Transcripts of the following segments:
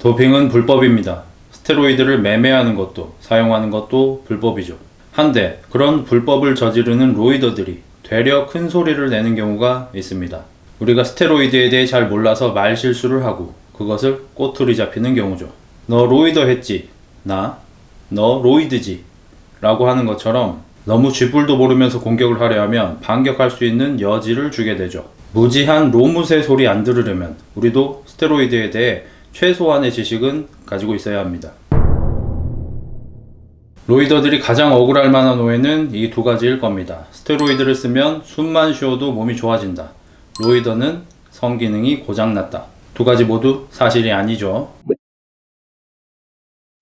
도핑은 불법입니다. 스테로이드를 매매하는 것도 사용하는 것도 불법이죠. 한데 그런 불법을 저지르는 로이더들이 되려 큰 소리를 내는 경우가 있습니다. 우리가 스테로이드에 대해 잘 몰라서 말실수를 하고 그것을 꼬투리 잡히는 경우죠. 너 로이더 했지? 너 로이드지? 라고 하는 것처럼 너무 쥐뿔도 모르면서 공격을 하려 하면 반격할 수 있는 여지를 주게 되죠. 무지한 로무새 소리 안 들으려면 우리도 스테로이드에 대해 최소한의 지식은 가지고 있어야 합니다. 로이더들이 가장 억울할 만한 오해는 이 두 가지일 겁니다. 스테로이드를 쓰면 숨만 쉬어도 몸이 좋아진다. 로이더는 성기능이 고장났다. 두 가지 모두 사실이 아니죠.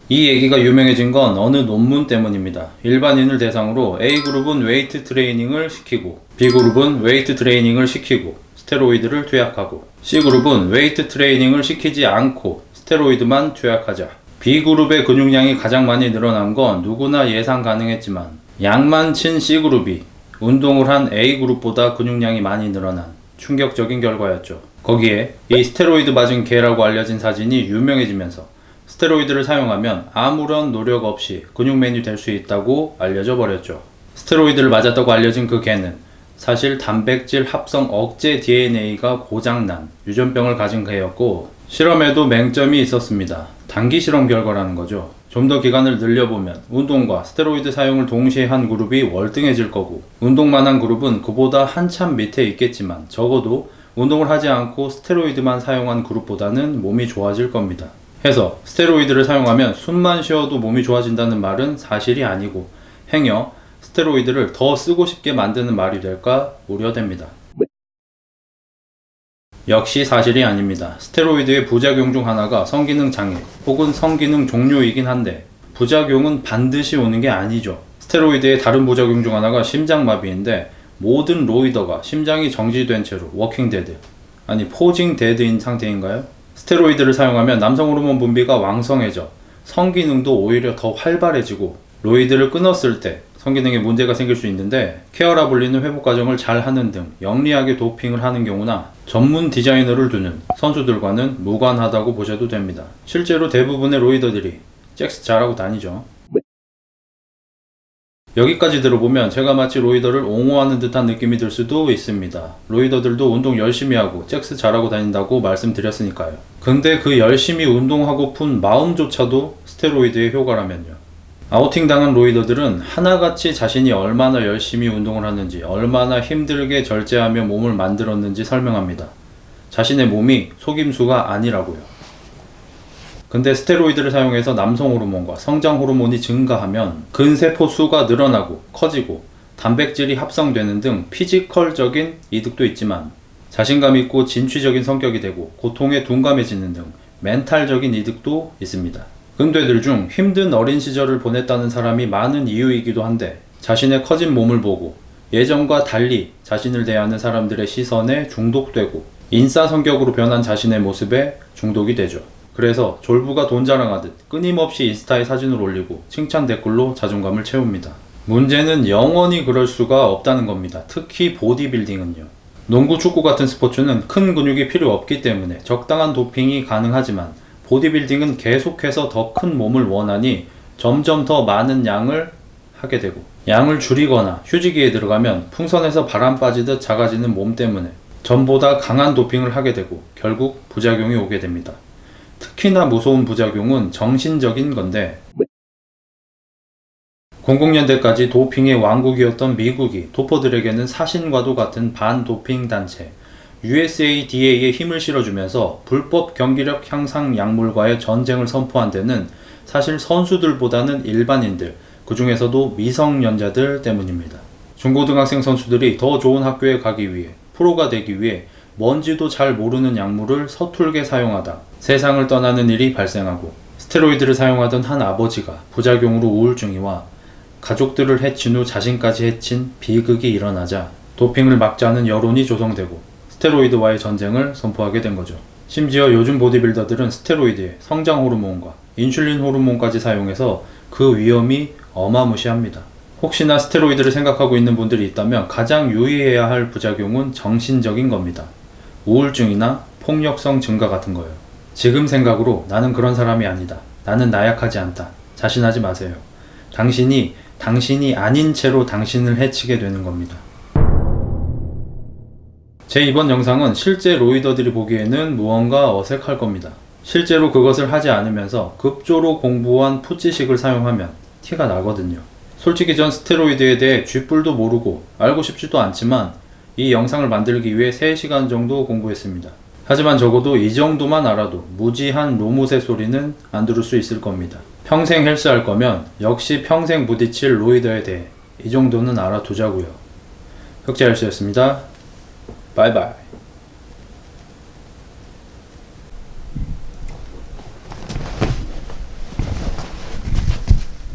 이 얘기가 유명해진 건 어느 논문 때문입니다. 일반인을 대상으로 A그룹은 웨이트 트레이닝을 시키고 B그룹은 웨이트 트레이닝을 시키고 스테로이드를 투약하고 C그룹은 웨이트 트레이닝을 시키지 않고 스테로이드만 투약하자. B그룹의 근육량이 가장 많이 늘어난 건 누구나 예상 가능했지만 약만 친 C그룹이 운동을 한 A그룹보다 근육량이 많이 늘어난 충격적인 결과였죠. 거기에 이 스테로이드 맞은 개라고 알려진 사진이 유명해지면서 스테로이드를 사용하면 아무런 노력 없이 근육맨이 될 수 있다고 알려져 버렸죠. 스테로이드를 맞았다고 알려진 그 개는 사실 단백질 합성 억제 DNA가 고장난 유전병을 가진 개였고 실험에도 맹점이 있었습니다. 단기 실험 결과라는 거죠. 좀 더 기간을 늘려보면 운동과 스테로이드 사용을 동시에 한 그룹이 월등해질 거고 운동만 한 그룹은 그보다 한참 밑에 있겠지만 적어도 운동을 하지 않고 스테로이드만 사용한 그룹보다는 몸이 좋아질 겁니다. 해서 스테로이드를 사용하면 숨만 쉬어도 몸이 좋아진다는 말은 사실이 아니고 행여 스테로이드를 더 쓰고 싶게 만드는 말이 될까 우려됩니다. 역시 사실이 아닙니다. 스테로이드의 부작용 중 하나가 성기능 장애 혹은 성기능 종료이긴 한데 부작용은 반드시 오는 게 아니죠. 스테로이드의 다른 부작용 중 하나가 심장마비인데 모든 로이더가 심장이 정지된 채로 워킹데드 아니 포징데드인 상태인가요? 스테로이드를 사용하면 남성 호르몬 분비가 왕성해져 성기능도 오히려 더 활발해지고 로이드를 끊었을 때 성기능에 문제가 생길 수 있는데 케어라 불리는 회복 과정을 잘 하는 등 영리하게 도핑을 하는 경우나 전문 디자이너를 두는 선수들과는 무관하다고 보셔도 됩니다. 실제로 대부분의 로이더들이 잭스 잘하고 다니죠. 여기까지 들어보면 제가 마치 로이더를 옹호하는 듯한 느낌이 들 수도 있습니다. 로이더들도 운동 열심히 하고 잭스 잘하고 다닌다고 말씀드렸으니까요. 근데 그 열심히 운동하고픈 마음조차도 스테로이드의 효과라면요. 아우팅당한 로이더들은 하나같이 자신이 얼마나 열심히 운동을 하는지 얼마나 힘들게 절제하며 몸을 만들었는지 설명합니다. 자신의 몸이 속임수가 아니라고요. 근데 스테로이드를 사용해서 남성 호르몬과 성장 호르몬이 증가하면 근세포 수가 늘어나고 커지고 단백질이 합성되는 등 피지컬적인 이득도 있지만 자신감 있고 진취적인 성격이 되고 고통에 둔감해지는 등 멘탈적인 이득도 있습니다. 근대들 중 힘든 어린 시절을 보냈다는 사람이 많은 이유이기도 한데 자신의 커진 몸을 보고 예전과 달리 자신을 대하는 사람들의 시선에 중독되고 인싸 성격으로 변한 자신의 모습에 중독이 되죠. 그래서 졸부가 돈 자랑하듯 끊임없이 인스타에 사진을 올리고 칭찬 댓글로 자존감을 채웁니다. 문제는 영원히 그럴 수가 없다는 겁니다. 특히 보디빌딩은요. 농구, 축구 같은 스포츠는 큰 근육이 필요 없기 때문에 적당한 도핑이 가능하지만 보디빌딩은 계속해서 더 큰 몸을 원하니 점점 더 많은 양을 하게 되고 양을 줄이거나 휴지기에 들어가면 풍선에서 바람 빠지듯 작아지는 몸 때문에 전보다 강한 도핑을 하게 되고 결국 부작용이 오게 됩니다. 특히나 무서운 부작용은 정신적인 건데 00년대까지 도핑의 왕국이었던 미국이 도퍼들에게는 사신과도 같은 반도핑 단체 USADA에 힘을 실어주면서 불법 경기력 향상 약물과의 전쟁을 선포한 데는 사실 선수들보다는 일반인들, 그 중에서도 미성년자들 때문입니다. 중고등학생 선수들이 더 좋은 학교에 가기 위해, 프로가 되기 위해 뭔지도 잘 모르는 약물을 서툴게 사용하다 세상을 떠나는 일이 발생하고 스테로이드를 사용하던 한 아버지가 부작용으로 우울증이 와 가족들을 해친 후 자신까지 해친 비극이 일어나자 도핑을 막자는 여론이 조성되고 스테로이드와의 전쟁을 선포하게 된 거죠. 심지어 요즘 보디빌더들은 스테로이드에 성장 호르몬과 인슐린 호르몬까지 사용해서 그 위험이 어마무시합니다. 혹시나 스테로이드를 생각하고 있는 분들이 있다면 가장 유의해야 할 부작용은 정신적인 겁니다. 우울증이나 폭력성 증가 같은 거예요. 지금 생각으로 나는 그런 사람이 아니다. 나는 나약하지 않다. 자신하지 마세요. 당신이 아닌 채로 당신을 해치게 되는 겁니다. 제 이번 영상은 실제 로이더들이 보기에는 무언가 어색할 겁니다. 실제로 그것을 하지 않으면서 급조로 공부한 푸찌식을 사용하면 티가 나거든요. 솔직히 전 스테로이드에 대해 쥐뿔도 모르고 알고 싶지도 않지만 이 영상을 만들기 위해 3시간 정도 공부했습니다. 하지만 적어도 이 정도만 알아도 무지한 로봇의 소리는 안 들을 수 있을 겁니다. 평생 헬스할 거면 역시 평생 부딪힐 로이더에 대해 이 정도는 알아두자고요. 흑자 헬스였습니다. 바이바이.